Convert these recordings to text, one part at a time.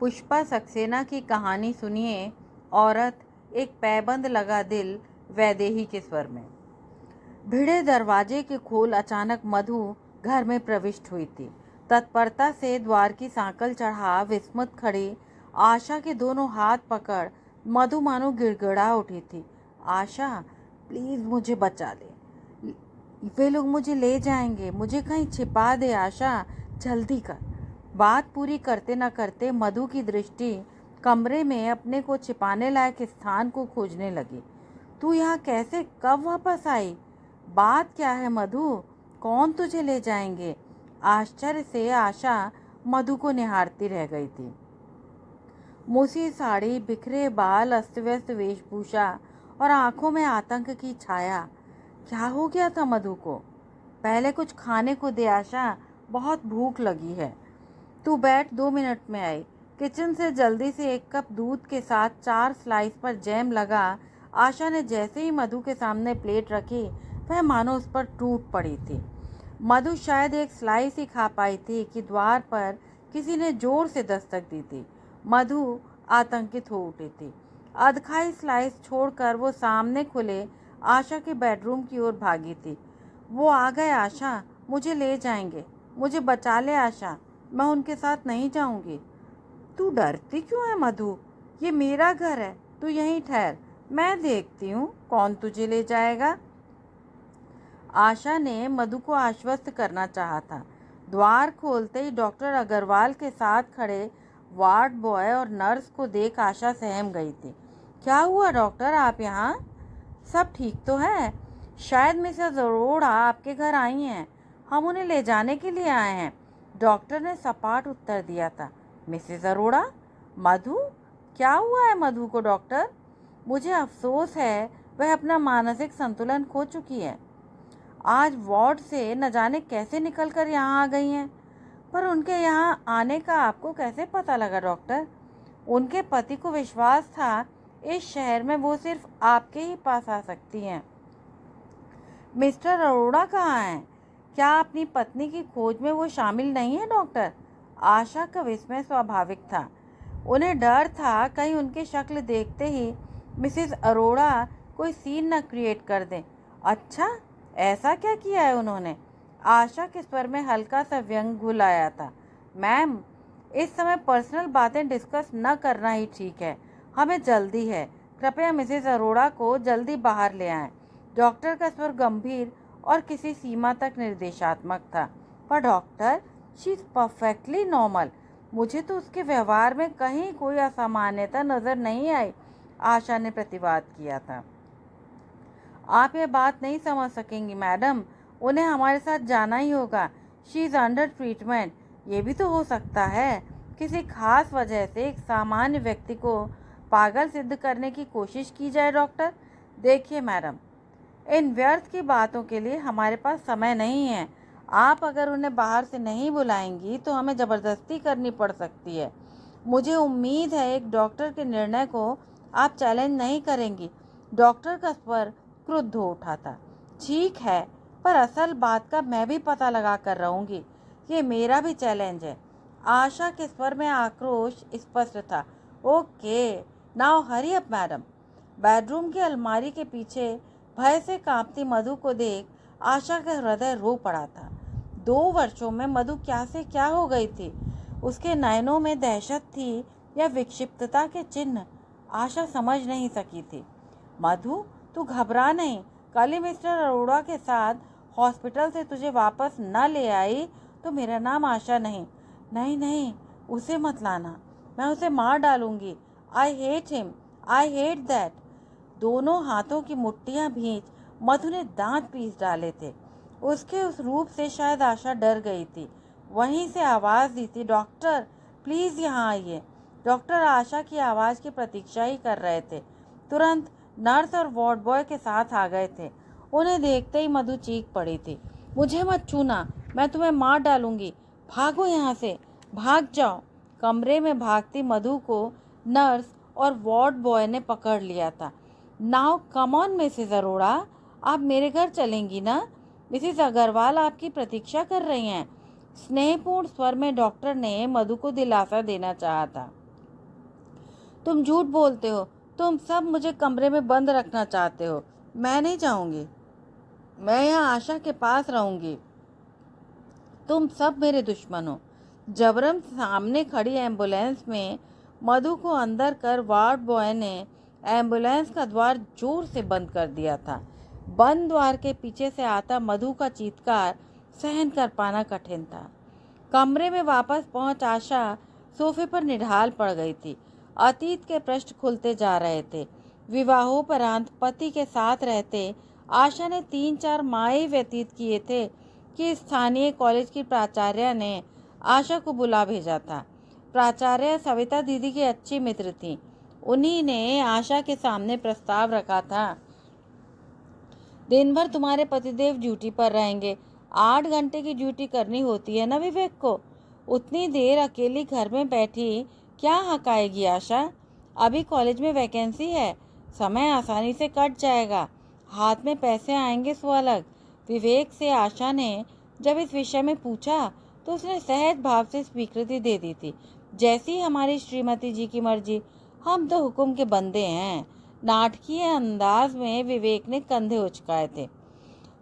पुष्पा सक्सेना की कहानी सुनिए। औरत, एक पैबंद लगा दिल, वैदेही के स्वर में। भिड़े दरवाजे के खोल अचानक मधु घर में प्रविष्ट हुई थी। तत्परता से द्वार की सांकल चढ़ा विस्मित खड़ी आशा के दोनों हाथ पकड़ मधु मानो गिड़गिड़ा उठी थी। आशा, प्लीज मुझे बचा ले, वे लोग मुझे ले जाएंगे, मुझे कहीं छिपा दे आशा, जल्दी कर। बात पूरी करते न करते मधु की दृष्टि कमरे में अपने को छिपाने लायक स्थान को खोजने लगी। तू यहाँ कैसे, कब वापस आई? बात क्या है मधु, कौन तुझे ले जाएंगे? आश्चर्य से आशा मधु को निहारती रह गई थी। मूसी साड़ी, बिखरे बाल, अस्त व्यस्त वेशभूषा और आंखों में आतंक की छाया। क्या हो गया था मधु को? पहले कुछ खाने को दे आशा, बहुत भूख लगी है। तू बैठ, 2 मिनट में आई। किचन से जल्दी से एक कप दूध के साथ 4 स्लाइस पर जैम लगा। आशा ने जैसे ही मधु के सामने प्लेट रखी, वह मानो उस पर टूट पड़ी थी। मधु शायद एक स्लाइस ही खा पाई थी कि द्वार पर किसी ने जोर से दस्तक दी थी। मधु आतंकित हो उठी थी। अधखाई स्लाइस छोड़कर वो सामने खुले आशा के बेडरूम की ओर भागी थी। वो आ गए आशा, मुझे ले जाएंगे, मुझे बचा ले आशा, मैं उनके साथ नहीं जाऊंगी। तू डरती क्यों है मधु? ये मेरा घर है, तू यहीं ठहर, मैं देखती हूँ कौन तुझे ले जाएगा। आशा ने मधु को आश्वस्त करना चाहा था। द्वार खोलते ही डॉक्टर अग्रवाल के साथ खड़े वार्ड बॉय और नर्स को देख आशा सहम गई थी। क्या हुआ डॉक्टर, आप यहाँ? सब ठीक तो है? शायद मिसेस अरोड़ा आपके घर आई हैं, हम उन्हें ले जाने के लिए आए हैं, डॉक्टर ने सपाट उत्तर दिया था। मिसेस अरोड़ा? मधु? क्या हुआ है मधु को डॉक्टर? मुझे अफसोस है, वह अपना मानसिक संतुलन खो चुकी है। आज वार्ड से न जाने कैसे निकलकर यहाँ आ गई हैं। पर उनके यहाँ आने का आपको कैसे पता लगा डॉक्टर? उनके पति को विश्वास था इस शहर में वो सिर्फ आपके ही पास आ सकती हैं। मिस्टर अरोड़ा कहाँ हैं? क्या अपनी पत्नी की खोज में वो शामिल नहीं है डॉक्टर? आशा का विस्मय स्वाभाविक था। उन्हें डर था कहीं उनकी शक्ल देखते ही मिसेस अरोड़ा कोई सीन न क्रिएट कर दें। अच्छा, ऐसा क्या किया है उन्होंने? आशा के स्वर में हल्का सा व्यंग घुल आया था। मैम, इस समय पर्सनल बातें डिस्कस न करना ही ठीक है, हमें जल्दी है, कृपया मिसेस अरोड़ा को जल्दी बाहर ले आएं। डॉक्टर का स्वर गंभीर और किसी सीमा तक निर्देशात्मक था। पर doctor, she is perfectly normal, मुझे तो उसके व्यवहार में कहीं कोई असामान्यता नज़र नहीं आई, आशा ने प्रतिवाद किया था। आप ये बात नहीं समझ सकेंगी मैडम, उन्हें हमारे साथ जाना ही होगा। She is under treatment. ये भी तो हो सकता है किसी खास वजह से एक सामान्य व्यक्ति को पागल सिद्ध करने की कोशिश की जाए डॉक्टर। देखिए मैडम, इन व्यर्थ की बातों के लिए हमारे पास समय नहीं है। आप अगर उन्हें बाहर से नहीं बुलाएंगी तो हमें ज़बरदस्ती करनी पड़ सकती है। मुझे उम्मीद है एक डॉक्टर के निर्णय को आप चैलेंज नहीं करेंगी। डॉक्टर का स्वर क्रुद्ध हो उठा था। ठीक है, पर असल बात का मैं भी पता लगा कर रहूँगी, ये मेरा भी चैलेंज है। आशा के स्वर में आक्रोश स्पष्ट था। Okay, now hurry up madam. Bedroom की अलमारी के पीछे भय से कांपती मधु को देख आशा का हृदय रो पड़ा था। 2 वर्षों में मधु क्या से क्या हो गई थी? उसके नयनों में दहशत थी या विक्षिप्तता के चिन्ह? आशा समझ नहीं सकी थी। मधु, तू घबरा नहीं, कल ही मिस्टर अरोड़ा के साथ हॉस्पिटल से तुझे वापस न ले आई तो मेरा नाम आशा नहीं। नहीं नहीं, उसे मत लाना, मैं उसे मार डालूंगी। I hate him, I hate that. दोनों हाथों की मुट्ठियां भींच मधु ने दांत पीस डाले थे। उसके उस रूप से शायद आशा डर गई थी। वहीं से आवाज़ दी थी, डॉक्टर प्लीज़ यहाँ आइए। डॉक्टर आशा की आवाज़ की प्रतीक्षा ही कर रहे थे। तुरंत नर्स और वार्ड बॉय के साथ आ गए थे। उन्हें देखते ही मधु चीख पड़ी थी, मुझे मत छूना, मैं तुम्हें मार डालूंगी, भागो यहाँ से, भाग जाओ। कमरे में भागती मधु को नर्स और वार्ड बॉय ने पकड़ लिया था। Now come on Mrs Arora, आप मेरे घर चलेंगी ना? मिसेस अग्रवाल आपकी प्रतीक्षा कर रही हैं। स्नेहपूर्ण स्वर में डॉक्टर ने मधु को दिलासा देना चाहा था। तुम झूठ बोलते हो। तुम सब मुझे कमरे में बंद रखना चाहते हो। मैं नहीं जाऊंगी। मैं यहाँ आशा के पास रहूंगी। तुम सब मेरे दुश्मन हो। जबरन सामने खड़ी एम्बुलेंस में मधु को अंदर कर वार्ड बॉय ने एम्बुलेंस का द्वार जोर से बंद कर दिया था। बंद द्वार के पीछे से आता मधु का चीत्कार सहन कर पाना कठिन था। कमरे में वापस पहुंच आशा सोफे पर निढाल पड़ गई थी। अतीत के पृष्ठ खुलते जा रहे थे। विवाहोपरांत पति के साथ रहते आशा ने 3-4 माह व्यतीत किए थे कि स्थानीय कॉलेज की प्राचार्य ने आशा को बुला भेजा था। प्राचार्य सविता दीदी की अच्छी मित्र थीं। उन्हीं ने आशा के सामने प्रस्ताव रखा था, दिन भर तुम्हारे पतिदेव ड्यूटी पर रहेंगे। 8 घंटे की ड्यूटी करनी होती है ना विवेक को। उतनी देर अकेली घर में बैठी क्या हकाएगी आशा। अभी कॉलेज में वैकेंसी है, समय आसानी से कट जाएगा, हाथ में पैसे आएंगे सो अलग। विवेक से आशा ने जब इस विषय में पूछा तो उसने सहज भाव से स्वीकृति दे दी थी। जैसी हमारी श्रीमती जी की मर्जी, हम तो हुक्म के बंदे हैं। नाटकीय अंदाज में विवेक ने कंधे उचकाए थे।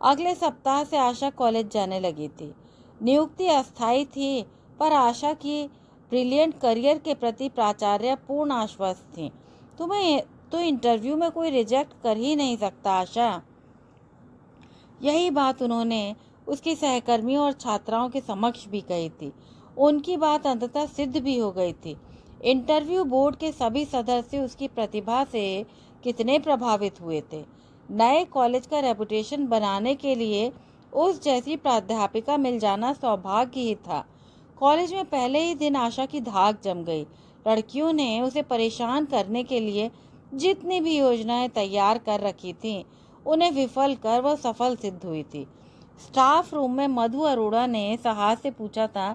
अगले सप्ताह से आशा कॉलेज जाने लगी थी। नियुक्ति अस्थायी थी, पर आशा की ब्रिलियंट करियर के प्रति प्राचार्य पूर्ण आश्वस्त थी। तुम्हें तो इंटरव्यू में कोई रिजेक्ट कर ही नहीं सकता आशा। यही बात उन्होंने उसकी सहकर्मियों और छात्राओं के समक्ष भी कही थी। उनकी बात अंततः सिद्ध भी हो गई थी। इंटरव्यू बोर्ड के सभी सदस्य उसकी प्रतिभा से कितने प्रभावित हुए थे। नए कॉलेज का रेपुटेशन बनाने के लिए उस जैसी प्राध्यापिका मिल जाना सौभाग्य ही था। कॉलेज में पहले ही दिन आशा की धाक जम गई। लड़कियों ने उसे परेशान करने के लिए जितनी भी योजनाएं तैयार कर रखी थीं, उन्हें विफल कर वह सफल सिद्ध हुई थी। स्टाफ रूम में मधु अरोड़ा ने साहस से पूछा था,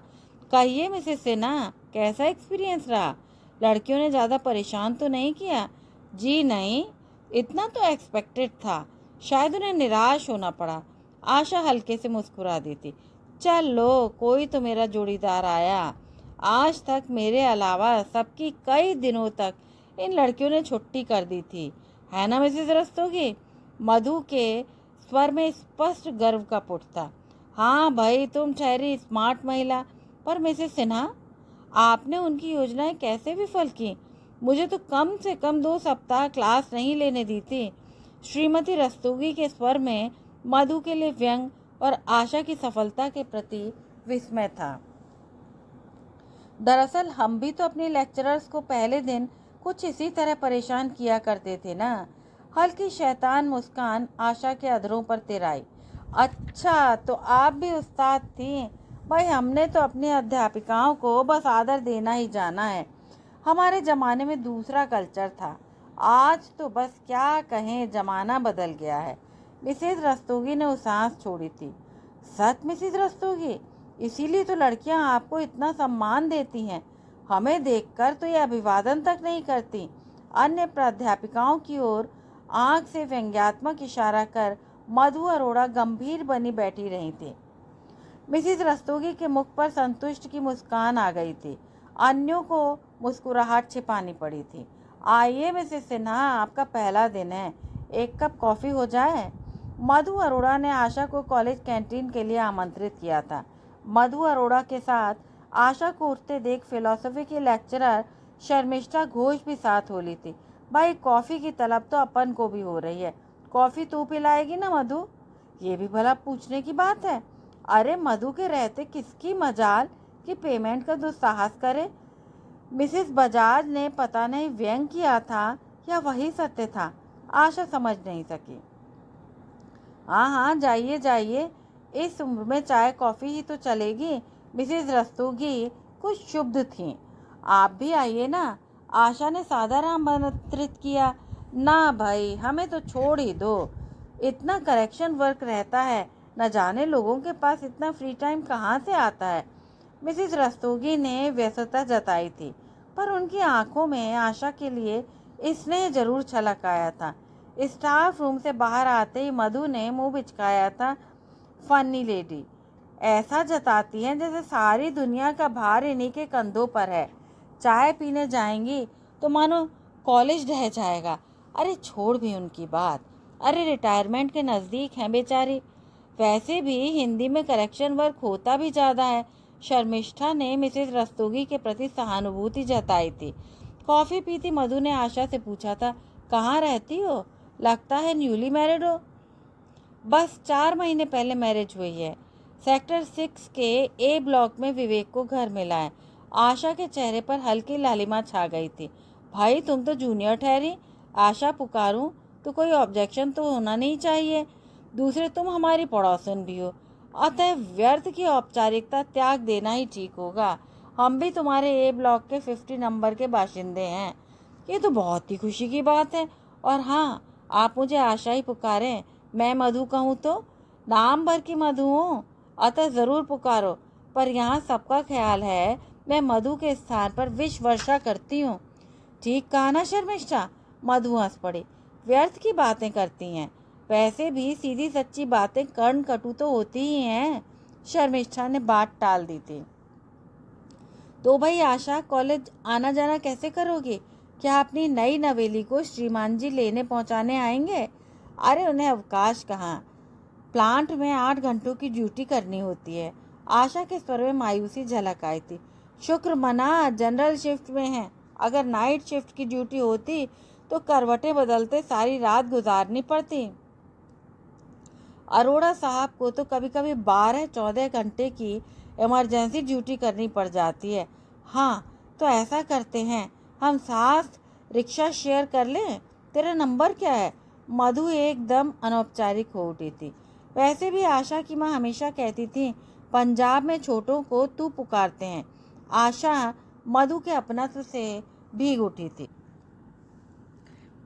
कहिए मिसेस सिन्हा, कैसा एक्सपीरियंस रहा? लड़कियों ने ज़्यादा परेशान तो नहीं किया? जी नहीं, इतना तो एक्सपेक्टेड था। शायद उन्हें निराश होना पड़ा। आशा हल्के से मुस्कुरा दी थी। चलो, कोई तो मेरा जोड़ीदार आया। आज तक मेरे अलावा सबकी कई दिनों तक इन लड़कियों ने छुट्टी कर दी थी, है ना मिसेस रस्तोगी? मधु के स्वर में स्पष्ट गर्व का पुट था। हाँ भाई, तुम ठहरी स्मार्ट महिला। पर मिसेस सिन्हा, आपने उनकी योजनाएं कैसे विफल की? मुझे तो कम से कम 2 सप्ताह क्लास नहीं लेने दी थी। श्रीमती रस्तोगी के स्वर में मधु के लिए व्यंग और आशा की सफलता के प्रति विस्मय था। दरअसल हम भी तो अपने लेक्चरर्स को पहले दिन कुछ इसी तरह परेशान किया करते थे ना। हल्की शैतान मुस्कान आशा के अधरों पर तिराई। अच्छा, तो आप भी उस्ताद थी? भाई, हमने तो अपनी अध्यापिकाओं को बस आदर देना ही जाना है। हमारे ज़माने में दूसरा कल्चर था। आज तो बस क्या कहें, ज़माना बदल गया है। मिसेस रस्तोगी ने सांस छोड़ी थी। सच मिसेस रस्तोगी, इसीलिए तो लड़कियां आपको इतना सम्मान देती हैं। हमें देखकर तो ये अभिवादन तक नहीं करती। अन्य प्राध्यापिकाओं की ओर आंख से व्यंग्यात्मक इशारा कर मधु अरोड़ा गंभीर बनी बैठी रही थी। मिसेस रस्तोगी के मुख पर संतुष्ट की मुस्कान आ गई थी। अन्यों को मुस्कुराहट छिपानी पड़ी थी। आइए मिसेस सिन्हा, आपका पहला दिन है, 1 कप कॉफ़ी हो जाए? मधु अरोड़ा ने आशा को कॉलेज कैंटीन के लिए आमंत्रित किया था। मधु अरोड़ा के साथ आशा को उठते देख फिलॉसफी की लेक्चरर शर्मिष्ठा घोष भी साथ हो ली थी। भाई, कॉफ़ी की तलब तो अपन को भी हो रही है। कॉफ़ी तू पिलाएगी ना मधु? ये भी भला पूछने की बात है। अरे, मधु के रहते किसकी मजाल कि पेमेंट का दुस्साहस करे। मिसेस बजाज ने पता नहीं व्यंग किया था या वही सत्य था। आशा समझ नहीं सकी। हाँ हाँ, जाइए जाइए, इस उम्र में चाय कॉफ़ी ही तो चलेगी। मिसेस रस्तोगी कुछ क्षुब्ध थीं। आप भी आइए ना, आशा ने सादाराम आमंत्रित किया। ना भाई, हमें तो छोड़ ही दो। इतना करेक्शन वर्क रहता है, न जाने लोगों के पास इतना फ्री टाइम कहाँ से आता है। मिसेस रस्तोगी ने व्यस्तता जताई थी, पर उनकी आंखों में आशा के लिए स्नेह जरूर छलक आया था। स्टाफ रूम से बाहर आते ही मधु ने मुंह बिचकाया था। फनी लेडी, ऐसा जताती हैं जैसे सारी दुनिया का भार इन्हीं के कंधों पर है। चाय पीने जाएंगी तो मानो कॉलेज रह जाएगा। अरे छोड़ भी उनकी बात। अरे रिटायरमेंट के नज़दीक हैं बेचारी। वैसे भी हिंदी में करेक्शन वर्क होता भी ज़्यादा है। शर्मिष्ठा ने मिसेस रस्तोगी के प्रति सहानुभूति जताई थी। कॉफ़ी पीती मधु ने आशा से पूछा था, कहाँ रहती हो? लगता है न्यूली मैरिड हो। बस 4 महीने पहले मैरिज हुई है। सेक्टर 6 के ए ब्लॉक में विवेक को घर मिला है। आशा के चेहरे पर हल्की लालिमा छा गई थी। भाई तुम तो जूनियर ठहरी। आशा पुकारूं तो कोई ऑब्जेक्शन तो होना नहीं चाहिए। दूसरे तुम हमारी पड़ोसन भी हो, अतः व्यर्थ की औपचारिकता त्याग देना ही ठीक होगा। हम भी तुम्हारे ए ब्लॉक के 50 नंबर के बाशिंदे हैं। ये तो बहुत ही खुशी की बात है। और हाँ, आप मुझे आशा ही पुकारें। मैं मधु कहूँ तो नाम भर की मधु हूँ, अतः ज़रूर पुकारो। पर यहाँ सबका ख्याल है मैं मधु के स्थान पर विष वर्षा करती हूँ। ठीक कहा ना शर्मिष्ठा? मधु हंस पड़ी। व्यर्थ की बातें करती हैं। वैसे भी सीधी सच्ची बातें कर्ण कटु तो होती ही हैं। शर्मिष्ठा ने बात टाल दी थी। तो भाई आशा, कॉलेज आना जाना कैसे करोगे? क्या अपनी नई नवेली को श्रीमान जी लेने पहुंचाने आएंगे? अरे उन्हें अवकाश कहाँ, प्लांट में 8 घंटों की ड्यूटी करनी होती है। आशा के स्वर में मायूसी झलक आई थी। शुक्र मना जनरल शिफ्ट में है। अगर नाइट शिफ्ट की ड्यूटी होती तो करवटें बदलते सारी रात गुजारनी पड़ती। अरोड़ा साहब को तो कभी कभी 12-14 घंटे की इमरजेंसी ड्यूटी करनी पड़ जाती है। हाँ तो ऐसा करते हैं, हम साथ रिक्शा शेयर कर लें। तेरा नंबर क्या है? मधु एकदम अनौपचारिक हो उठी थी। वैसे भी आशा की माँ हमेशा कहती थी, पंजाब में छोटों को तू पुकारते हैं। आशा मधु के अपनत्व से भीग उठी थी।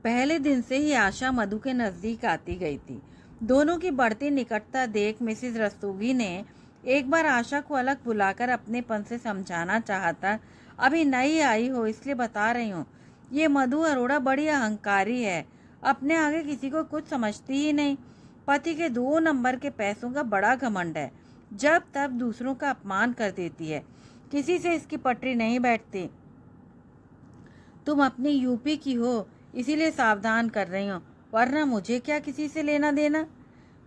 पहले दिन से ही आशा मधु के नज़दीक आती गई थी। दोनों की बढ़ती निकटता देख मिसेस रस्तोगी ने एक बार आशा को अलग बुलाकर अपनेपन से समझाना चाहा था। अभी नई आई हो इसलिए बता रही हूँ, ये मधु अरोड़ा बड़ी अहंकारी है। अपने आगे किसी को कुछ समझती ही नहीं। पति के 2 नंबर के पैसों का बड़ा घमंड है। जब तब दूसरों का अपमान कर देती है। किसी से इसकी पटरी नहीं बैठती। तुम अपनी यूपी की हो इसीलिए सावधान कर रही हो, वरना मुझे क्या किसी से लेना देना।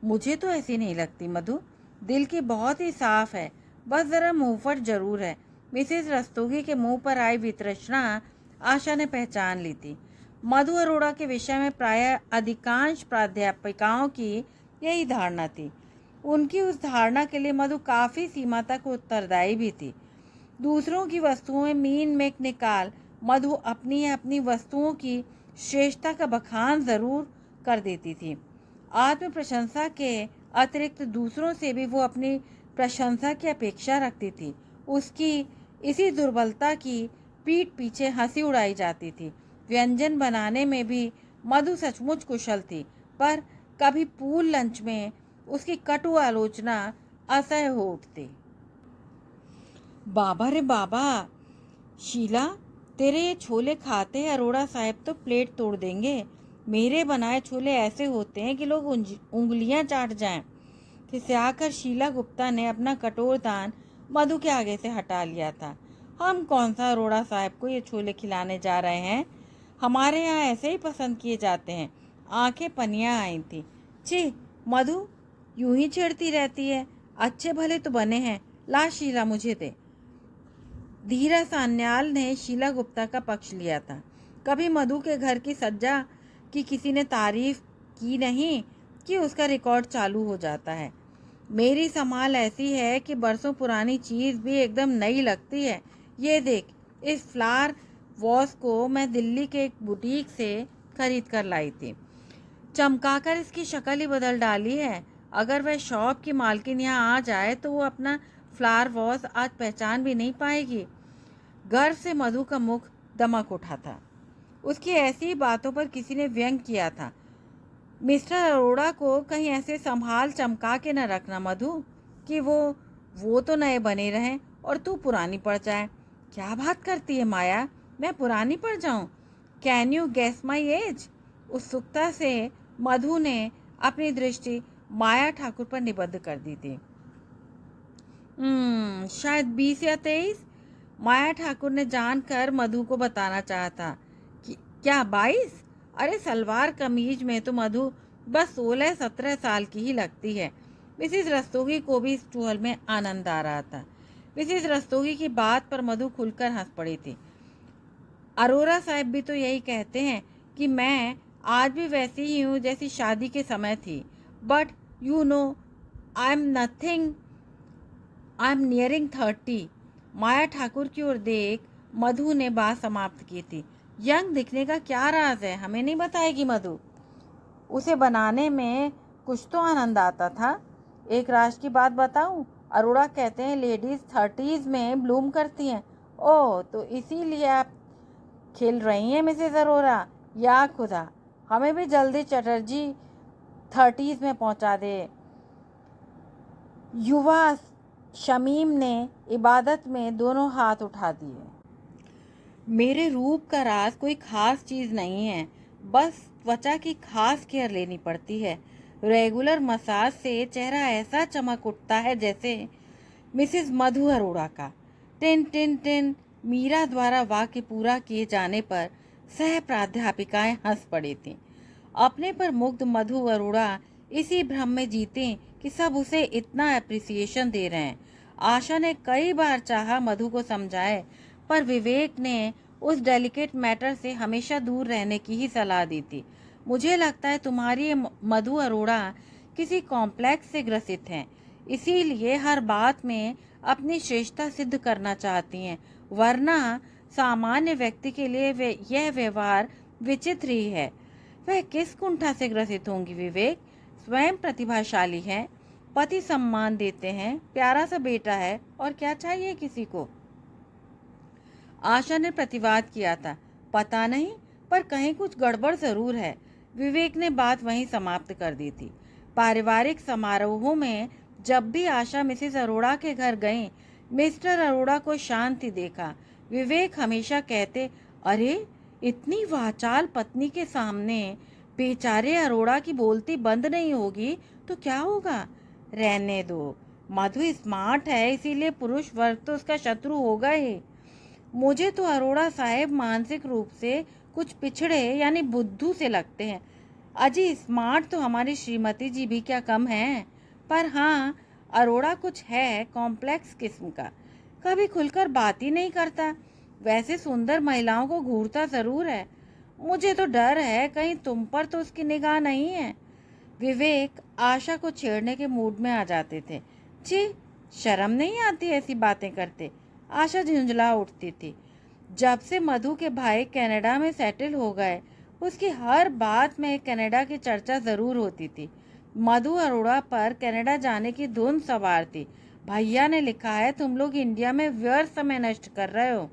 मुझे तो ऐसी नहीं लगती मधु, दिल की बहुत ही साफ है, बस ज़रा मुंहफट जरूर है। मिसेस रस्तोगी के मुंह पर आई वितृष्णा आशा ने पहचान ली थी। मधु अरोड़ा के विषय में प्रायः अधिकांश प्राध्यापिकाओं की यही धारणा थी। उनकी उस धारणा के लिए मधु काफ़ी सीमा तक उत्तरदायी भी थी। दूसरों की वस्तुओं में मीन मेक निकाल मधु अपनी वस्तुओं की श्रेष्ठता का बखान ज़रूर कर देती थी। आत्म प्रशंसा के अतिरिक्त दूसरों से भी वो अपनी प्रशंसा की अपेक्षा रखती थी। उसकी इसी दुर्बलता की पीठ पीछे हंसी उड़ाई जाती थी। व्यंजन बनाने में भी मधु सचमुच कुशल थी, पर कभी पूल लंच में उसकी कटु आलोचना असह्य हो उठती। बाबा रे बाबा, शीला तेरे ये छोले खाते अरोड़ा साहब तो प्लेट तोड़ देंगे। मेरे बनाए छोले ऐसे होते हैं कि लोग उंगलियां चाट जाएं। खिसियाकर शीला गुप्ता ने अपना कटोर दान मधु के आगे से हटा लिया था। हम कौन सा अरोड़ा साहब को ये छोले खिलाने जा रहे हैं? हमारे यहाँ ऐसे ही पसंद किए जाते हैं। आंखें पनियाँ आई थी। छी मधु, यूं ही छेड़ती रहती है। अच्छे भले तो बने हैं, ला शीला मुझे दे। धीरा सान्याल ने शीला गुप्ता का पक्ष लिया था। कभी मधु के घर की सज्जा की किसी ने तारीफ की नहीं कि उसका रिकॉर्ड चालू हो जाता है। मेरी संभाल ऐसी है कि बरसों पुरानी चीज़ भी एकदम नई लगती है। ये देख, इस फ्लावर वॉश को मैं दिल्ली के एक बुटीक से खरीद कर लाई थी। चमकाकर इसकी शक्ल ही बदल डाली है। अगर वह शॉप की मालकिन यहाँ आ जाए तो वो अपना फ्लावर वॉश आज पहचान भी नहीं पाएगी। गर्व से मधु का मुख दमक उठा था। उसकी ऐसी बातों पर किसी ने व्यंग किया था। मिस्टर अरोड़ा को कहीं ऐसे संभाल चमका के न रखना मधु कि वो तो नए बने रहें और तू पुरानी पड़ जाए। क्या बात करती है माया, मैं पुरानी पड़ जाऊं? Can you guess my age? उत्सुकता से मधु ने अपनी दृष्टि माया ठाकुर पर निबद्ध कर दी थी। शायद 20 या 23। माया ठाकुर ने जानकर मधु को बताना चाहा था कि क्या 22? अरे सलवार कमीज में तो मधु बस 16-17 साल की ही लगती है। मिसिस रस्तोगी को भी इस चुहल में आनंद आ रहा था। मिसिस रस्तोगी की बात पर मधु खुलकर हंस पड़ी थी। अरोरा साहब भी तो यही कहते हैं कि मैं आज भी वैसी ही हूँ जैसी शादी के समय थी। But you know, I am nothing, I am nearing 30। माया ठाकुर की ओर देख मधु ने बात समाप्त की थी। यंग दिखने का क्या राज है, हमें नहीं बताएगी मधु? उसे बनाने में कुछ तो आनंद आता था। एक राज की बात बताऊं, अरोड़ा कहते हैं लेडीज 30s में ब्लूम करती हैं। ओह, तो इसीलिए आप खिल रही हैं मिसेस अरोरा। या खुदा, हमें भी जल्दी चटर्जी 30s में पहुंचा दे। युवा शमीम ने इबादत में दोनों हाथ उठा दिए। मेरे रूप का राज कोई खास चीज़ नहीं है, बस त्वचा की खास केयर लेनी पड़ती है। रेगुलर मसाज से चेहरा ऐसा चमक उठता है जैसे मिसेस मधु अरोड़ा का। Tin tin tin. मीरा द्वारा वाक्य पूरा किए जाने पर सह प्राध्यापिकाएं हंस पड़ी थीं। अपने पर मुग्ध मधु अरोड़ा इसी भ्रम में जीते कि सब उसे इतना अप्रिसिएशन दे रहे हैं। आशा ने कई बार चाहा मधु को समझाए, पर विवेक ने उस डेलिकेट मैटर से हमेशा दूर रहने की ही सलाह दी थी। मुझे लगता है तुम्हारी ये मधु अरोड़ा किसी कॉम्प्लेक्स से ग्रसित हैं, इसीलिए हर बात में अपनी श्रेष्ठता सिद्ध करना चाहती हैं, वरना सामान्य व्यक्ति के लिए यह व्यवहार विचित्र ही है। वह किस कुंठा से ग्रसित होंगी विवेक? स्वयं प्रतिभाशाली हैं, पति सम्मान देते हैं, प्यारा सा बेटा है, और क्या चाहिए किसी को? आशा ने प्रतिवाद किया था। पता नहीं, पर कहीं कुछ गड़बड़ जरूर है। विवेक ने बात वहीं समाप्त कर दी थी। पारिवारिक समारोहों में जब भी आशा मिसेस अरोड़ा के घर गईं, मिस्टर अरोड़ा को शांति देखा। विवेक हमेशा कहते, अरे इतनी वाचाल पत्नी के सामने बेचारे अरोड़ा की बोलती बंद नहीं होगी तो क्या होगा? रहने दो, मधु स्मार्ट है, इसीलिए पुरुष वर्ग तो उसका शत्रु होगा ही। मुझे तो अरोड़ा साहेब मानसिक रूप से कुछ पिछड़े यानी बुद्धू से लगते हैं। अजी स्मार्ट तो हमारी श्रीमती जी भी क्या कम हैं। पर हाँ, अरोड़ा कुछ है कॉम्प्लेक्स किस्म का, कभी खुलकर बात ही नहीं करता। वैसे सुंदर महिलाओं को घूरता ज़रूर है। मुझे तो डर है कहीं तुम पर तो उसकी निगाह नहीं है। विवेक आशा को छेड़ने के मूड में आ जाते थे। छी, शर्म नहीं आती ऐसी बातें करते? आशा झुंझला उठती थी। जब से मधु के भाई कनाडा में सेटल हो गए, उसकी हर बात में कनाडा की चर्चा ज़रूर होती थी। मधु अरोड़ा पर कनाडा जाने की धुन सवार थी। भैया ने लिखा है तुम लोग इंडिया में व्यर्थ समय नष्ट कर रहे हो।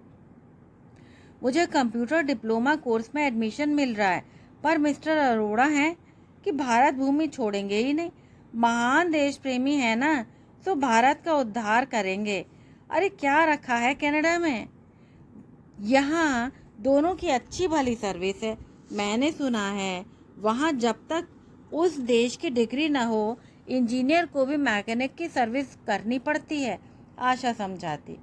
मुझे कंप्यूटर डिप्लोमा कोर्स में एडमिशन मिल रहा है, पर मिस्टर अरोड़ा हैं कि भारत भूमि छोड़ेंगे ही नहीं। महान देश प्रेमी है ना, तो भारत का उद्धार करेंगे। अरे क्या रखा है कनाडा में? यहाँ दोनों की अच्छी भली सर्विस है। मैंने सुना है वहाँ जब तक उस देश की डिग्री न हो, इंजीनियर को भी मैकेनिक की सर्विस करनी पड़ती है। आशा समझाती।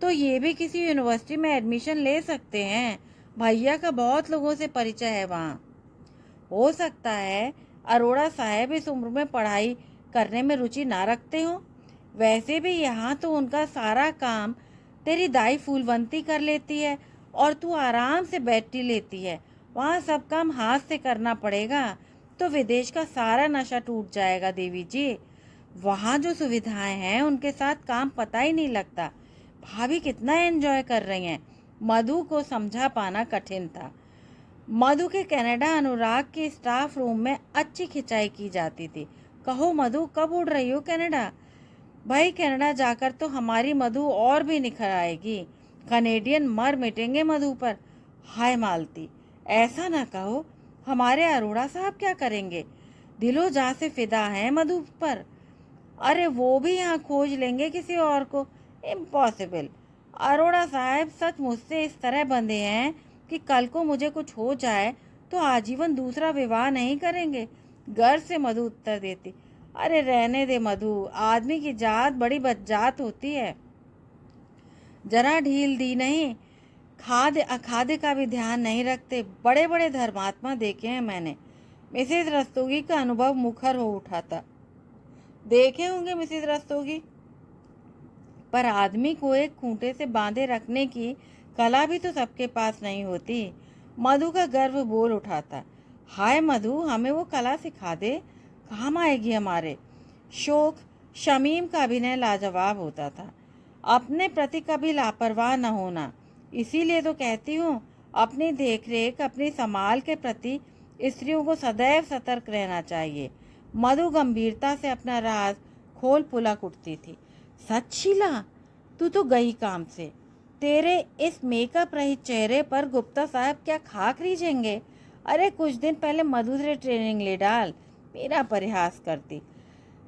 तो ये भी किसी यूनिवर्सिटी में एडमिशन ले सकते हैं। भैया का बहुत लोगों से परिचय है वहाँ। हो सकता है अरोड़ा साहब इस उम्र में पढ़ाई करने में रुचि ना रखते हो। वैसे भी यहाँ तो उनका सारा काम तेरी दाई फूलवंती कर लेती है और तू आराम से बैठी लेती है। वहाँ सब काम हाथ से करना पड़ेगा, तो विदेश का सारा नशा टूट जाएगा देवी जी। वहाँ जो सुविधाएं हैं उनके साथ काम पता ही नहीं लगता। भाभी कितना एंजॉय कर रही हैं। मधु को समझा पाना कठिन था। मधु के कनाडा अनुराग के स्टाफ रूम में अच्छी खिंचाई की जाती थी। कहो मधु, कब उड़ रही हो कनाडा? भाई कनाडा जाकर तो हमारी मधु और भी निखर आएगी। कनेडियन मर मिटेंगे मधु पर। हाय मालती, ऐसा ना कहो। हमारे अरोड़ा साहब क्या करेंगे? दिलो जा से फिदा हैं मधु पर। अरे वो भी यहाँ खोज लेंगे किसी और को। इम्पॉसिबल। अरोड़ा साहब सच मुझसे इस तरह बंधे हैं कि कल को मुझे कुछ हो जाए तो आजीवन दूसरा विवाह नहीं करेंगे। गर्व से मधु उत्तर देती। अरे रहने दे मधु, आदमी की जात बड़ी बदजात होती है। जरा ढील दी नहीं खाद्य अखाद्य का भी ध्यान नहीं रखते। बड़े बड़े धर्मात्मा देखे हैं मैंने। मिसेज रस्तोगी का अनुभव मुखर हो उठा था। देखे होंगे मिसेज रस्तोगी, पर आदमी को एक खूंटे से बांधे रखने की कला भी तो सबके पास नहीं होती। मधु का गर्व बोल उठा था। हाय मधु, हमें वो कला सिखा दे, काम आएगी हमारे। शोक शमीम का अभिनय लाजवाब होता था। अपने प्रति कभी लापरवाह न होना, इसीलिए तो कहती हूँ अपनी देखरेख, अपनी संभाल के प्रति स्त्रियों को सदैव सतर्क रहना चाहिए। मधु गंभीरता से अपना राज खोल पुलक उठती थी। सच शीला, तू तो गई काम से। तेरे इस मेकअप रहित चेहरे पर गुप्ता साहब क्या खाक रीझेंगे। अरे कुछ दिन पहले मधु से ट्रेनिंग ले डाल, मेरा परिहास करती।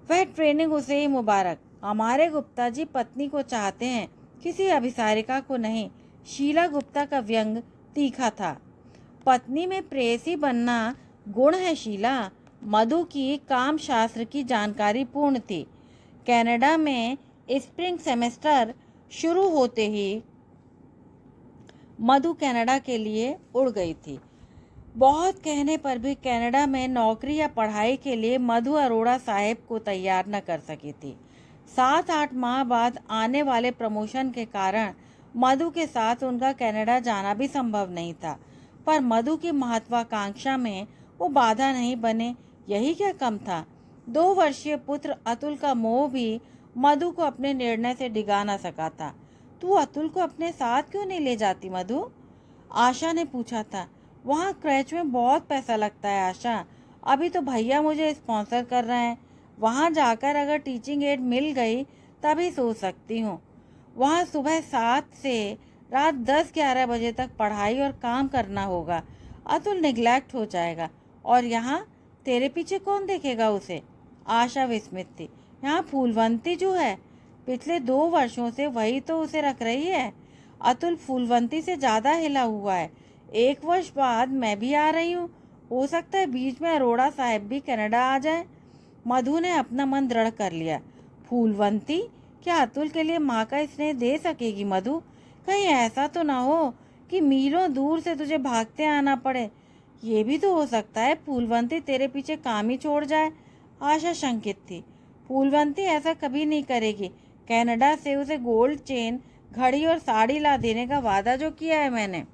वह ट्रेनिंग उसे ही मुबारक। हमारे गुप्ता जी पत्नी को चाहते हैं, किसी अभिसारिका को नहीं। शीला गुप्ता का व्यंग तीखा था। पत्नी में प्रेयसी बनना गुण है शीला। मधु की काम शास्त्र की जानकारी पूर्ण थी। कनाडा में स्प्रिंग सेमेस्टर शुरू होते ही मधु कनाडा के लिए उड़ गई थी। बहुत कहने पर भी कनाडा में नौकरी या पढ़ाई के लिए मधु अरोड़ा साहब को तैयार न कर सकी थी। 7-8 माह बाद आने वाले प्रमोशन के कारण मधु के साथ उनका कनाडा जाना भी संभव नहीं था। पर मधु की महत्वाकांक्षा में वो बाधा नहीं बने, यही क्या कम था। 2 वर्षीय पुत्र अतुल का मोह भी मधु को अपने निर्णय से डिगा न सका था। तू अतुल को अपने साथ क्यों नहीं ले जाती मधु? आशा ने पूछा था। वहाँ क्रैच में बहुत पैसा लगता है आशा। अभी तो भैया मुझे स्पॉन्सर कर रहे हैं। वहाँ जाकर अगर टीचिंग एड मिल गई तभी सोच सकती हूँ। वहाँ सुबह 7 से रात 10-11 बजे तक पढ़ाई और काम करना होगा। अतुल निगलेक्ट हो जाएगा। और यहाँ तेरे पीछे कौन देखेगा उसे? आशा विस्मित थी। यहाँ फूलवंती जो है, पिछले 2 वर्षों से वही तो उसे रख रही है। अतुल फूलवंती से ज़्यादा हिला हुआ है। 1 वर्ष बाद मैं भी आ रही हूँ। हो सकता है बीच में अरोड़ा साहब भी कनाडा आ जाए। मधु ने अपना मन दृढ़ कर लिया। फूलवंती क्या अतुल के लिए माँ का स्नेह दे सकेगी मधु? कहीं ऐसा तो ना हो कि मीलों दूर से तुझे भागते आना पड़े। ये भी तो हो सकता है फूलवंती तेरे पीछे काम ही छोड़ जाए। आशा शंकित थी। फूलवंती ऐसा कभी नहीं करेगी। कनाडा से उसे गोल्ड चेन, घड़ी और साड़ी ला देने का वादा जो किया है मैंने।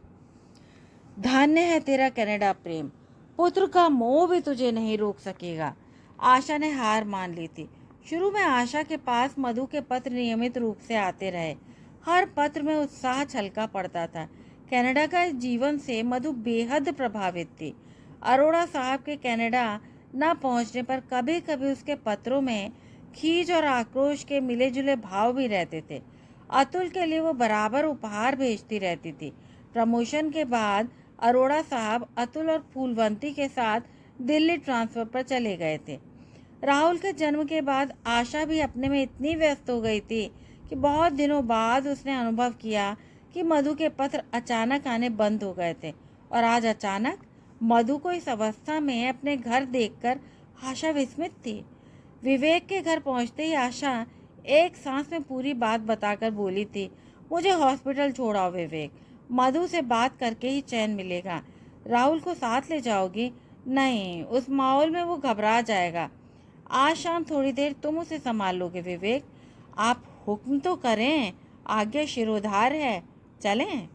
धन्य है तेरा कनाडा प्रेम। पुत्र का मोह भी तुझे नहीं रोक सकेगा। आशा ने हार मान ली थी। शुरू में आशा के पास मधु के पत्र नियमित रूप से आते रहे। हर पत्र में उत्साह छलका पड़ता था। कनाडा का इस जीवन से मधु बेहद प्रभावित थी। अरोड़ा साहब के कनाडा न पहुंचने पर कभी कभी उसके पत्रों में खींच और आक्रोश के मिले जुले भाव भी रहते थे। अतुल के लिए वो बराबर उपहार भेजती रहती थी। प्रमोशन के बाद अरोड़ा साहब अतुल और फूलवंती के साथ दिल्ली ट्रांसफर पर चले गए थे। राहुल के जन्म के बाद आशा भी अपने में इतनी व्यस्त हो गई थी कि बहुत दिनों बाद उसने अनुभव किया कि मधु के पत्र अचानक आने बंद हो गए थे। और आज अचानक मधु को इस अवस्था में अपने घर देखकर आशा विस्मित थी। विवेक के घर पहुंचते ही आशा एक सांस में पूरी बात बताकर बोली थी, मुझे हॉस्पिटल छोड़ाओ विवेक, मधु से बात करके ही चैन मिलेगा। राहुल को साथ ले जाओगी? नहीं, उस माहौल में वो घबरा जाएगा। आज शाम थोड़ी देर तुम उसे संभाल लोगे विवेक। आप हुक्म तो करें, आज्ञा शिरोधार्य है, चलें।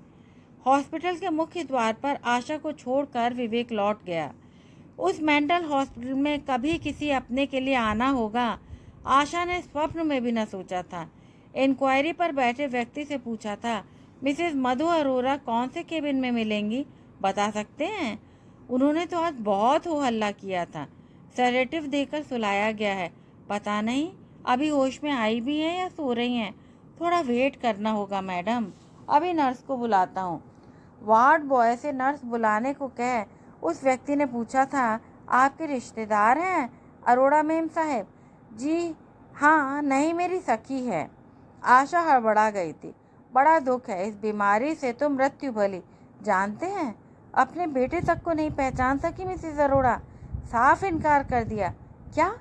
हॉस्पिटल के मुख्य द्वार पर आशा को छोड़कर विवेक लौट गया। उस मेंटल हॉस्पिटल में कभी किसी अपने के लिए आना होगा, आशा ने स्वप्न में भी न सोचा था। इंक्वायरी पर बैठे व्यक्ति से पूछा था, मिसेस मधु अरोरा कौन से केबिन में मिलेंगी, बता सकते हैं? उन्होंने तो आज बहुत हो हल्ला किया था। सेडेटिव देकर सुलाया गया है। पता नहीं अभी होश में आई भी हैं या सो रही हैं। थोड़ा वेट करना होगा मैडम, अभी नर्स को बुलाता हूँ। वार्ड बॉय से नर्स बुलाने को कह उस व्यक्ति ने पूछा था, आपके रिश्तेदार हैं अरोड़ा मेम साहब? जी हाँ, नहीं मेरी सखी है। आशा हड़बड़ा गई थी। बड़ा दुख है, इस बीमारी से तो मृत्यु भली। जानते हैं, अपने बेटे तक को नहीं पहचान सकी मिसेस अरोड़ा, साफ इनकार कर दिया। क्या?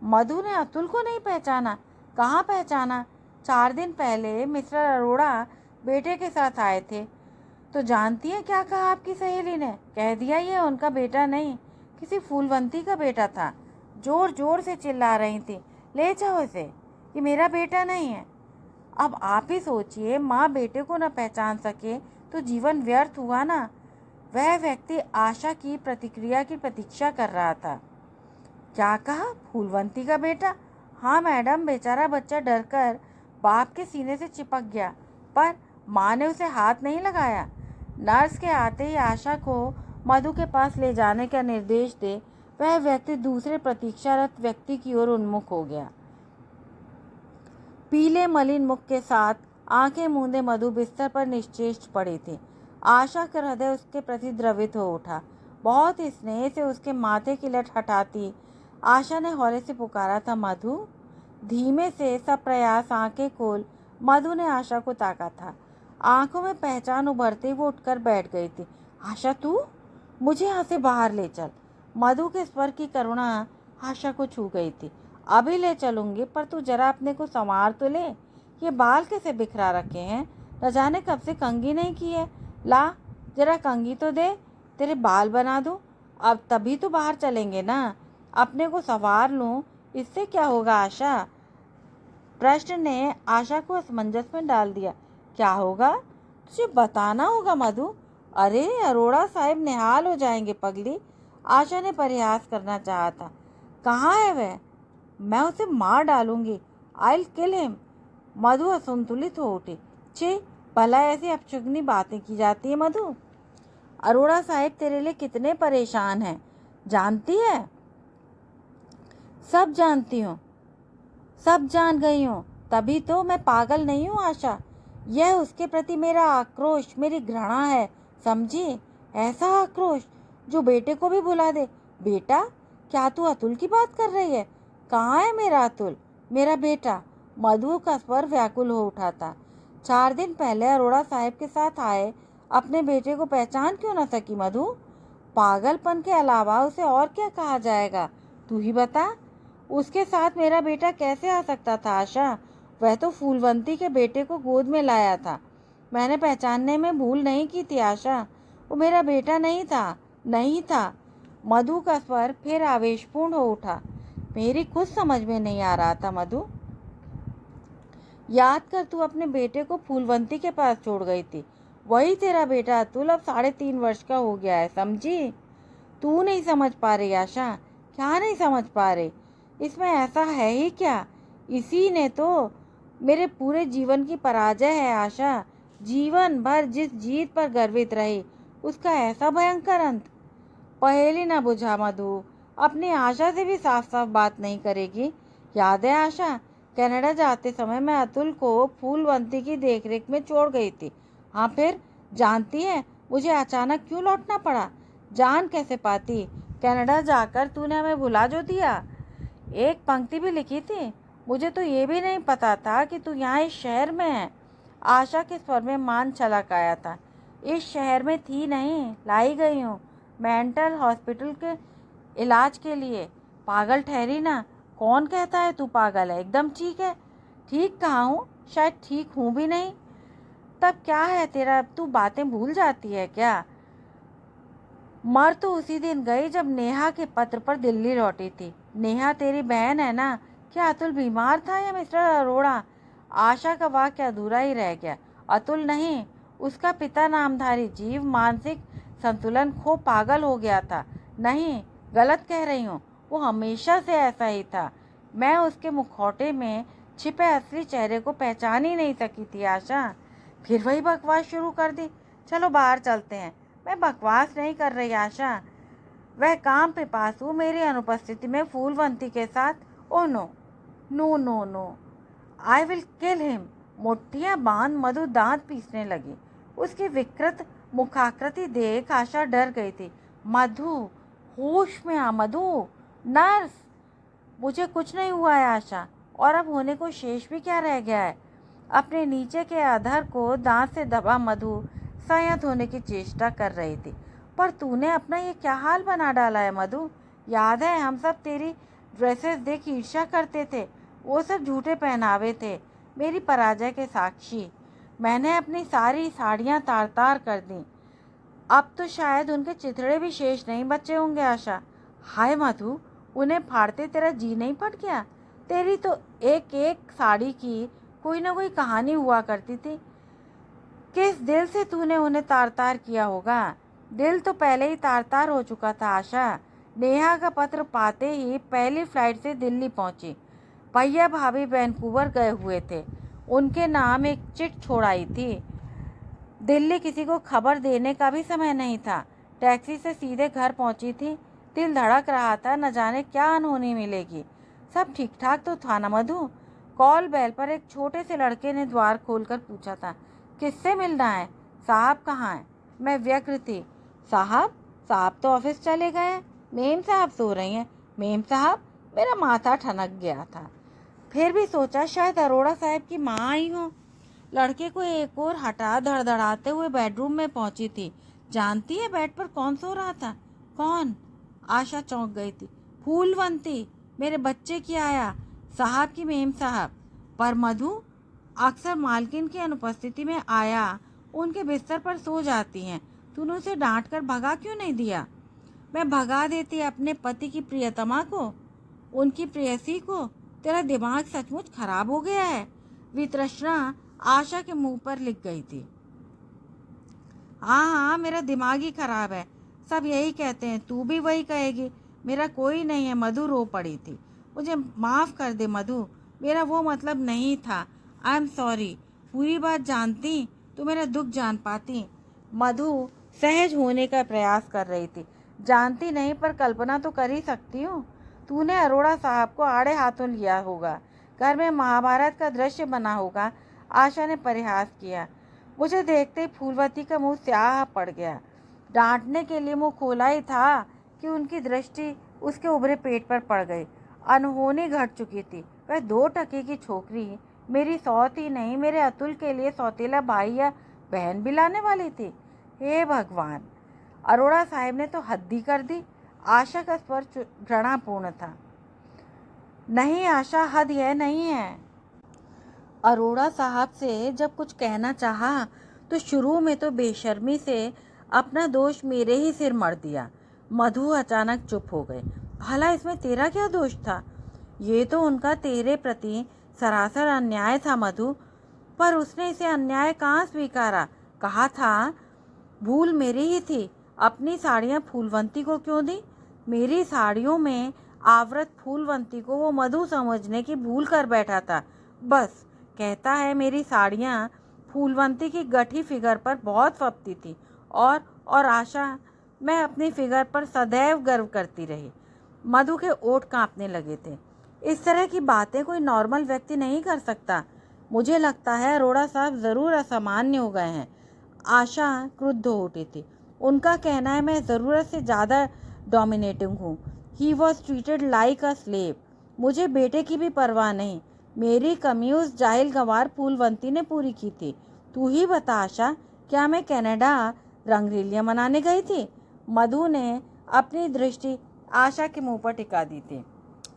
मधु ने अतुल को नहीं पहचाना? कहाँ पहचाना? 4 दिन पहले मिस्टर अरोड़ा बेटे के साथ आए थे। तो जानती है क्या कहा आपकी सहेली ने? कह दिया ये उनका बेटा नहीं, किसी फूलवंती का बेटा था। जोर जोर से चिल्ला रही थी, ले जाओ इसे, ये मेरा बेटा नहीं है। अब आप ही सोचिए, माँ बेटे को न पहचान सके तो जीवन व्यर्थ हुआ ना। वह व्यक्ति आशा की प्रतिक्रिया की प्रतीक्षा कर रहा था। क्या कहा? फूलवंती का बेटा? हाँ मैडम, बेचारा बच्चा डरकर बाप के सीने से चिपक गया, पर माँ ने उसे हाथ नहीं लगाया। नर्स के आते ही आशा को मधु के पास ले जाने का निर्देश दे वह व्यक्ति दूसरे प्रतीक्षारत व्यक्ति की ओर उन्मुख हो गया। पीले मलिन मुख के साथ आंखें मूंदे मधु बिस्तर पर निश्चेष्ट पड़ी थी। आशा का हृदय उसके प्रति द्रवित हो उठा। बहुत स्नेह से उसके माथे की लट हटाती आशा ने हौले से पुकारा था, मधु। धीमे से सब प्रयास आंखें खोल मधु ने आशा को ताका था। आंखों में पहचान उभरते वो उठकर बैठ गई थी। आशा, तू? मुझे यहाँ से बाहर ले चल। मधु के स्वर की करुणा आशा को छू गई थी। अभी ले चलूंगी, पर तू जरा अपने को संवार तो ले। ये बाल कैसे बिखरा रखे हैं? न जाने कब से कंघी नहीं की है। ला जरा कंघी तो दे, तेरे बाल बना दूं। अब तभी तो बाहर चलेंगे ना। अपने को संवार लूं, इससे क्या होगा आशा? प्रश्न ने आशा को असमंजस में डाल दिया। क्या होगा? तुझे बताना होगा मधु। अरे अरोड़ा साहब निहाल हो जाएंगे पगली। आशा ने परिहास करना चाहा था। कहाँ है वह? मैं उसे मार डालूंगी। I'll kill him। मधु असंतुलित हो उठी। छी, भला ऐसी अपशुगनी बातें की जाती है मधु? अरोड़ा साहब तेरे लिए कितने परेशान हैं, जानती है? सब जानती हूँ, सब जान गई हूँ, तभी तो मैं पागल नहीं हूँ आशा। यह उसके प्रति मेरा आक्रोश, मेरी घृणा है, समझी? ऐसा आक्रोश जो बेटे को भी भुला दे। बेटा? क्या तू अतुल की बात कर रही है? कहाँ है मेरा अतुल, मेरा बेटा? मधु का स्वर व्याकुल हो उठा था। 4 दिन पहले अरोड़ा साहब के साथ आए अपने बेटे को पहचान क्यों न सकी मधु? पागलपन के अलावा उसे और क्या कहा जाएगा, तू ही बता। उसके साथ मेरा बेटा कैसे आ सकता था आशा? वह तो फूलवंती के बेटे को गोद में लाया था। मैंने पहचानने में भूल नहीं की थी आशा। वो मेरा बेटा नहीं था, नहीं था। मधु का स्वर फिर आवेशपूर्ण हो उठा। मेरी खुद समझ में नहीं आ रहा था मधु। याद कर, तू अपने बेटे को फूलवंती के पास छोड़ गई थी। वही तेरा बेटा अतुल अब 3.5 वर्ष का हो गया है, समझी? तू नहीं समझ पा रही आशा। क्या नहीं समझ पा रही? इसमें ऐसा है ही क्या? इसी ने तो मेरे पूरे जीवन की पराजय है आशा। जीवन भर जिस जीत पर गर्वित रही, उसका ऐसा भयंकर अंत। पहेली न बुझा मधु, अपनी आशा से भी साफ साफ बात नहीं करेगी। याद है आशा, कनाडा जाते समय मैं अतुल को फूलवंती की देखरेख में छोड़ गई थी। हाँ फिर? जानती है मुझे अचानक क्यों लौटना पड़ा? जान कैसे पाती? कनाडा जाकर तूने हमें भुला जो दिया। एक पंक्ति भी लिखी थी। मुझे तो ये भी नहीं पता था कि तू यहाँ इस शहर में है। आशा के स्वर में मान छलक आया था। इस शहर में थी नहीं, लाई गई हूँ मेंटल हॉस्पिटल के इलाज के लिए। पागल ठहरी ना। कौन कहता है तू पागल है? एकदम ठीक है। ठीक कहाँ हूँ? शायद ठीक हूँ भी नहीं। तब क्या है तेरा? तू बातें भूल जाती है क्या? मर तो उसी दिन गई जब नेहा के पत्र पर दिल्ली लौटी थी। नेहा तेरी बहन है ना? क्या अतुल बीमार था या मिस्टर अरोड़ा? आशा का वाक्य अधूरा ही रह गया। अतुल नहीं, उसका पिता नामधारी जीव मानसिक संतुलन खो पागल हो गया था। नहीं, गलत कह रही हूँ, वो हमेशा से ऐसा ही था। मैं उसके मुखौटे में छिपे असली चेहरे को पहचान ही नहीं सकी थी आशा। फिर वही बकवास शुरू कर दी। चलो बाहर चलते हैं। मैं बकवास नहीं कर रही आशा। वह काम पे पासू मेरी अनुपस्थिति में फूलवंती के साथ। Oh no no no no, I will kill him. मुट्ठियां बांध मधु दांत पीसने लगी। उसकी विकृत मुखाकृति देख आशा डर गई थी। मधु, होश में आ मधु। नर्स! मुझे कुछ नहीं हुआ है आशा, और अब होने को शेष भी क्या रह गया है? अपने नीचे के अधर को दांत से दबा मधु संयत होने की चेष्टा कर रही थी। पर तूने अपना ये क्या हाल बना डाला है मधु? याद है हम सब तेरी ड्रेसेस देख ईर्ष्या करते थे। वो सब झूठे पहनावे थे, मेरी पराजय के साक्षी। मैंने अपनी सारी साड़ियाँ तार तार कर दी। अब तो शायद उनके चिथड़े भी शेष नहीं बचे होंगे आशा। हाय मधु, उन्हें फाड़ते तेरा जी नहीं फट गया? तेरी तो एक एक साड़ी की कोई ना कोई कहानी हुआ करती थी। किस दिल से तूने उन्हें तार तार किया होगा? दिल तो पहले ही तार तार हो चुका था आशा। नेहा का पत्र पाते ही पहली फ्लाइट से दिल्ली पहुंची। भैया भाभी वैंकूवर गए हुए थे, उनके नाम एक चिट छोड़ आई थी। दिल्ली किसी को खबर देने का भी समय नहीं था। टैक्सी से सीधे घर पहुंची थी। दिल धड़क रहा था, न जाने क्या अनहोनी मिलेगी। सब ठीक ठाक तो था ना मधु? कॉल बेल पर एक छोटे से लड़के ने द्वार खोलकर पूछा था, किससे मिलना है? साहब कहाँ हैं? मैं व्यग्र थी। साहब? साहब तो ऑफिस चले गए हैं। मेम साहब सो रही हैं। मेम साहब? मेरा माथा ठनक गया था। फिर भी सोचा शायद अरोड़ा साहब की माँ आई हो। लड़के को एक और हटा धड़धड़ाते हुए बेडरूम में पहुंची थी। जानती है बेड पर कौन सो रहा था? कौन? आशा चौंक गई थी। फूलवंती, मेरे बच्चे की आया, साहब की मेम साहब। पर मधु, अक्सर मालकिन की अनुपस्थिति में आया उनके बिस्तर पर सो जाती हैं। तूने उसे डांट कर भगा क्यों नहीं दिया? मैं भगा देती अपने पति की प्रियतमा को, उनकी प्रेयसी को। तेरा दिमाग सचमुच खराब हो गया है। वितृष्णा आशा के मुंह पर लिख गई थी। हाँ हाँ, मेरा दिमाग ही खराब है। सब यही कहते हैं, तू भी वही कहेगी। मेरा कोई नहीं है। मधु रो पड़ी थी। मुझे माफ़ कर दे मधु, मेरा वो मतलब नहीं था। I am sorry. पूरी बात जानती तो मेरा दुख जान पाती। मधु सहज होने का प्रयास कर रही थी। जानती नहीं, पर कल्पना तो कर ही सकती हूँ। तूने अरोड़ा साहब को आड़े हाथों लिया होगा। घर में महाभारत का दृश्य बना होगा। आशा ने परिहास किया। मुझे देखते ही फूलवती का मुंह स्याह पड़ गया। डांटने के लिए मुंह खोला ही था कि उनकी दृष्टि उसके उभरे पेट पर पड़ गई। अनहोनी घट चुकी थी। वह 2 टके की छोकरी मेरी सौत ही नहीं, मेरे अतुल के लिए सौतेला भाई या बहन भी लाने वाली थी। हे भगवान! अरोड़ा साहब ने तो हद ही कर दी। आशा का स्वर घृणापूर्ण था। नहीं आशा, हद यह नहीं है। अरोड़ा साहब से जब कुछ कहना चाहा तो शुरू में तो बेशर्मी से अपना दोष मेरे ही सिर मढ़ दिया। मधु अचानक चुप हो गए। भला इसमें तेरा क्या दोष था? ये तो उनका तेरे प्रति सरासर अन्याय था मधु। पर उसने इसे अन्याय कहाँ स्वीकारा? कहा था भूल मेरी ही थी। अपनी साड़ियाँ फूलवंती को क्यों दी? मेरी साड़ियों में आवृत फूलवंती को वो मधु समझने की भूल कर बैठा था। बस कहता है मेरी साड़ियाँ फूलवंती की गठी फिगर पर बहुत फपती थी। और आशा, मैं अपनी फिगर पर सदैव गर्व करती रही। मधु के ओठ कांपने लगे थे। इस तरह की बातें कोई नॉर्मल व्यक्ति नहीं कर सकता। मुझे लगता है अरोड़ा साहब ज़रूर असामान्य हो गए हैं। आशा क्रुद्ध हो उठी थी। उनका कहना है मैं ज़रूरत से ज़्यादा डोमिनेटिंग हूँ। He was treated like a slave. मुझे बेटे की भी परवाह नहीं। मेरी कमी उस जाहिल गंवार फूलवंती ने पूरी की थी। तू ही बता आशा, क्या मैं कनाडा रंगरेलियां मनाने गई थी? मधु ने अपनी दृष्टि आशा के मुंह पर टिका दी थी।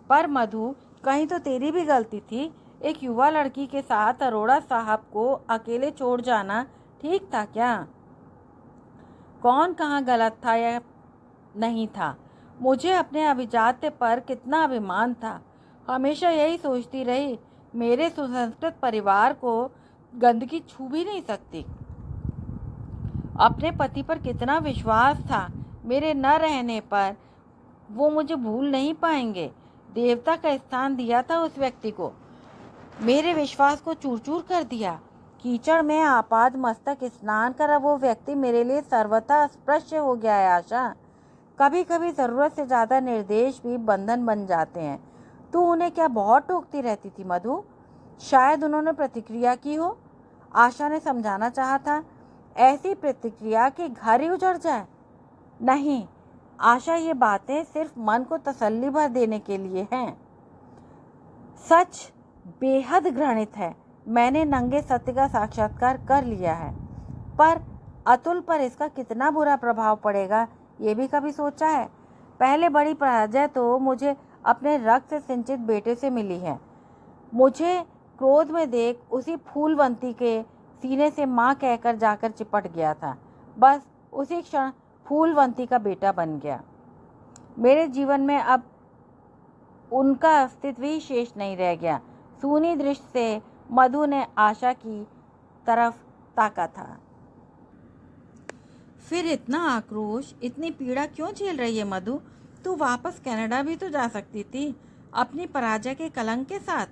पर मधु, कहीं तो तेरी भी गलती थी। एक युवा लड़की के साथ अरोड़ा साहब को अकेले छोड़ जाना ठीक था क्या? कौन कहाँ गलत था या नहीं था? मुझे अपने अभिजात्य पर कितना अभिमान था। हमेशा यही सोचती रही, मेरे सुसंस्कृत परिवार को गंदगी छू भी नहीं सकती। अपने पति पर कितना विश्वास था। मेरे न रहने पर वो मुझे भूल नहीं पाएंगे। देवता का स्थान दिया था उस व्यक्ति को। मेरे विश्वास को चूर चूर कर दिया। कीचड़ में आपाद मस्तक स्नान कर वो व्यक्ति मेरे लिए सर्वथा अस्पृश्य हो गया है आशा। कभी कभी ज़रूरत से ज़्यादा निर्देश भी बंधन बन जाते हैं। तू उन्हें क्या बहुत टोकती रहती थी मधु? शायद उन्होंने प्रतिक्रिया की हो। आशा ने समझाना चाहा था। ऐसी प्रतिक्रिया कि घर ही उजड़ जाए। नहीं आशा, ये बातें सिर्फ मन को तसल्ली भर देने के लिए हैं। सच बेहद घृणित है। मैंने नंगे सत्य का साक्षात्कार कर लिया है। पर अतुल पर इसका कितना बुरा प्रभाव पड़ेगा, ये भी कभी सोचा है? पहले बड़ी पराजय तो मुझे अपने रक्त से सिंचित बेटे से मिली है। मुझे क्रोध में देख उसी फूलवंती के सीने से माँ कहकर जाकर चिपट गया था। बस उसी क्षण फूलवंती का बेटा बन गया। मेरे जीवन में अब उनका अस्तित्व ही शेष नहीं रह गया। सूनी दृष्टि से मधु ने आशा की तरफ ताका था। फिर इतना आक्रोश, इतनी पीड़ा क्यों झेल रही है मधु? तू वापस कनाडा भी तो जा सकती थी अपनी पराजय के कलंक के साथ।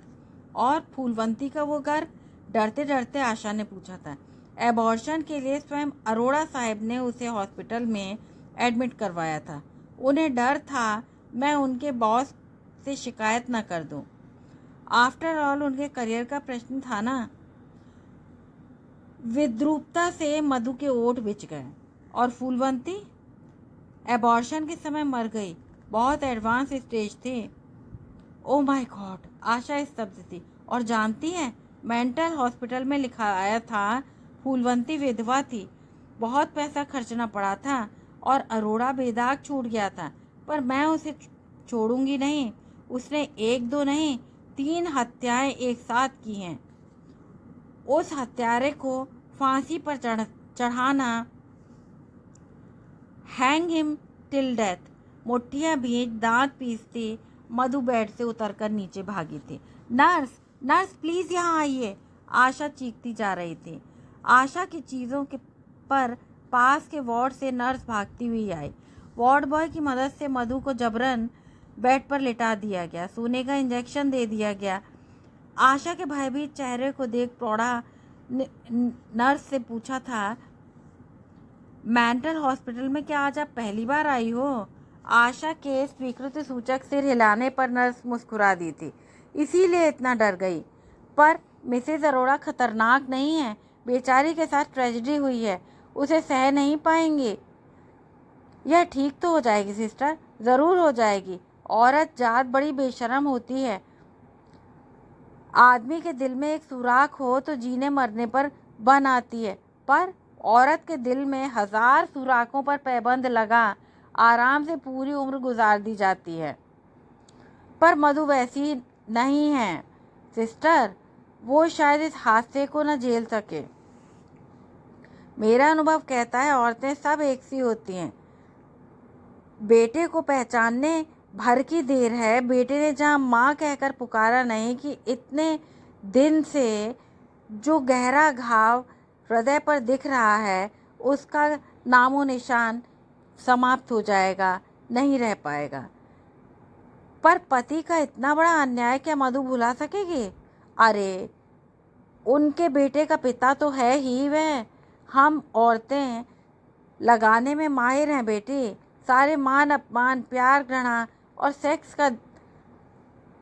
और फूलवंती का वो घर? डरते डरते आशा ने पूछा था। एबॉर्शन के लिए स्वयं अरोड़ा साहब ने उसे हॉस्पिटल में एडमिट करवाया था। उन्हें डर था मैं उनके बॉस से शिकायत न कर दूं। आफ्टर ऑल उनके करियर का प्रश्न था ना। विद्रूपता से मधु के ओठ बिछ गए। और फूलवंती एबॉर्शन के समय मर गई। बहुत एडवांस स्टेज थे। ओ माय गॉड, आशा स्तब्ध थी। और जानती है, मेंटल हॉस्पिटल में लिखा आया था फूलवंती विधवा थी, बहुत पैसा खर्चना पड़ा था और अरोड़ा बेदाग छूट गया था। पर मैं उसे छोड़ूंगी नहीं। उसने 1-2 नहीं 3 हत्याएं एक साथ की हैं। उस हत्यारे को फांसी पर चढ़ाना, हैंग हिम टिल डेथ। मुट्ठियां भींच दांत पीसती मधु बेड से उतरकर नीचे भागी थी। नर्स, नर्स प्लीज यहाँ आइए, आशा चीखती जा रही थी। आशा की चीज़ों के पर पास के वार्ड से नर्स भागती हुई आई। वार्ड बॉय की मदद से मधु को जबरन बेड पर लिटा दिया गया। सोने का इंजेक्शन दे दिया गया। आशा के भयभीत चेहरे को देख प्रौढ़ा नर्स से पूछा था, मेंटल हॉस्पिटल में क्या आज आप पहली बार आई हो? आशा के स्वीकृति सूचक सिर हिलाने पर नर्स मुस्कुरा दी थी। इसीलिए इतना डर गई। पर मिसेज अरोड़ा खतरनाक नहीं है। बेचारी के साथ ट्रेजेडी हुई है, उसे सह नहीं पाएंगे। यह ठीक तो हो जाएगी सिस्टर, ज़रूर हो जाएगी। औरत जात बड़ी बेशर्म होती है। आदमी के दिल में एक सुराख हो तो जीने मरने पर बन आती है, पर औरत के दिल में 1000 सुराखों पर पैबंद लगा आराम से पूरी उम्र गुजार दी जाती है। पर मधु वैसी नहीं है सिस्टर, वो शायद इस हादसे को न झेल सके। मेरा अनुभव कहता है औरतें सब एक सी होती हैं। बेटे को पहचानने भर की देर है। बेटे ने जहाँ माँ कहकर पुकारा नहीं कि इतने दिन से जो गहरा घाव हृदय पर दिख रहा है उसका नामो निशान समाप्त हो जाएगा, नहीं रह पाएगा। पर पति का इतना बड़ा अन्याय क्या मधु भुला सकेगी? अरे उनके बेटे का पिता तो है ही वह। हम औरतें लगाने में माहिर हैं बेटी। सारे मान अपमान, प्यार, घृणा और सेक्स का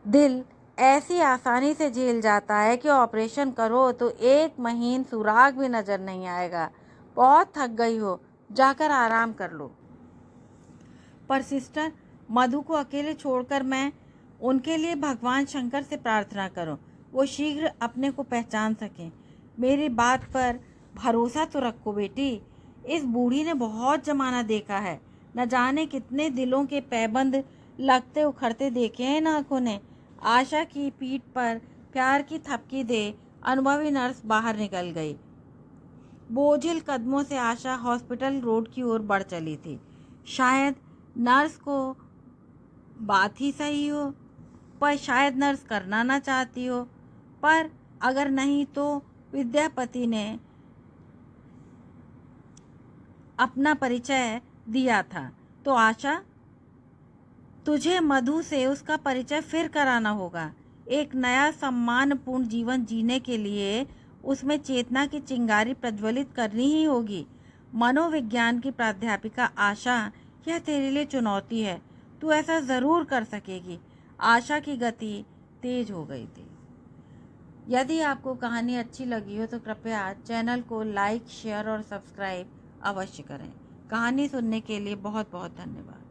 दिल ऐसी आसानी से झेल जाता है कि ऑपरेशन करो तो एक महीन सुराग भी नजर नहीं आएगा। बहुत थक गई हो, जाकर आराम कर लो। पर सिस्टर, मधु को अकेले छोड़कर मैं उनके लिए भगवान शंकर से प्रार्थना करूं, वो शीघ्र अपने को पहचान सकें। मेरी बात पर भरोसा तो रखो बेटी। इस बूढ़ी ने बहुत जमाना देखा है, न जाने कितने दिलों के पैबंद लगते उखड़ते देखे हैं इन आँखों ने। आशा की पीठ पर प्यार की थपकी दे अनुभवी नर्स बाहर निकल गई। बोझिल कदमों से आशा हॉस्पिटल रोड की ओर बढ़ चली थी। शायद नर्स को बात ही सही हो, पर शायद नर्स करना ना चाहती हो। पर अगर नहीं तो विद्यापति ने अपना परिचय दिया था, तो आशा तुझे मधु से उसका परिचय फिर कराना होगा। एक नया सम्मानपूर्ण जीवन जीने के लिए उसमें चेतना की चिंगारी प्रज्वलित करनी ही होगी। मनोविज्ञान की प्राध्यापिका आशा, यह तेरे लिए चुनौती है। तू ऐसा ज़रूर कर सकेगी। आशा की गति तेज हो गई थी। यदि आपको कहानी अच्छी लगी हो तो कृपया चैनल को लाइक, शेयर और सब्सक्राइब अवश्य करें। कहानी सुनने के लिए बहुत बहुत धन्यवाद।